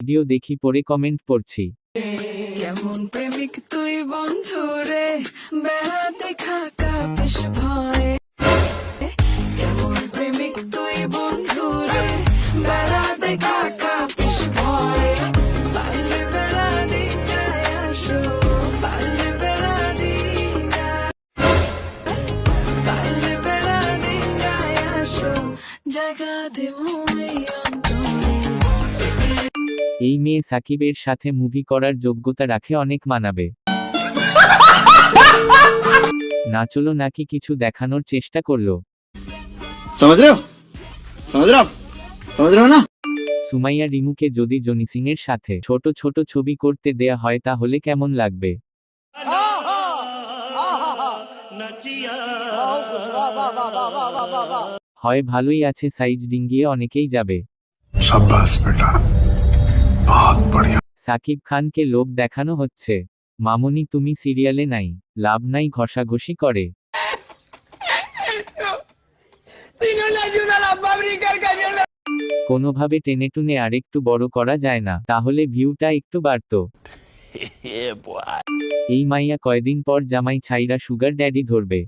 Video দেখি পরে comment পড়ছি। কেমন প্রেমিক তুই বন্ধু রে, বেড়াতে খাকা বেশ ভয়ে। কেমন প্রেমিক তুই বন্ধু রে, বেড়াতে খাকা বেশ ভয়ে। পারলে বেড়ানি গায়ে আসো, পারলে বেড়ানি পারলে বেড়ানি গায়ে আসো, জায়গা দেবো এই অন্তরে। এই মেয়ে সাকিবের সাথে মুভি করার যোগ্যতা রাখে, অনেক মানাবে। নাচলো নাকি কিছু দেখানোর চেষ্টা করলো? समझ रहे हो समझ रहे हो ना। সুমাইয়া রিমুকে যদি জনি সিং এর সাথে ছোট ছোট ছবি করতে দেয়া হয় তাহলে কেমন লাগবে? হয় ভালোই আছে, সাইজ ডিঙ্গিয়ে অনেকেই যাবে। शाबाश बेटा, बहुत बढ़िया। সাকিব খানকে লোভ দেখানো হচ্ছে। মামুনি তুমি সিরিয়ালে নাই, লাভ নাই ঘষাঘষি করে। কোনোভাবে টেনে টুনে আরেকটু বড় করা যায় না, তাহলে ভিউটা একটু বাড়তো। এই মাইয়া কয়দিন পর জামাই ছাইরা সুগার ড্যাডি ধরবে।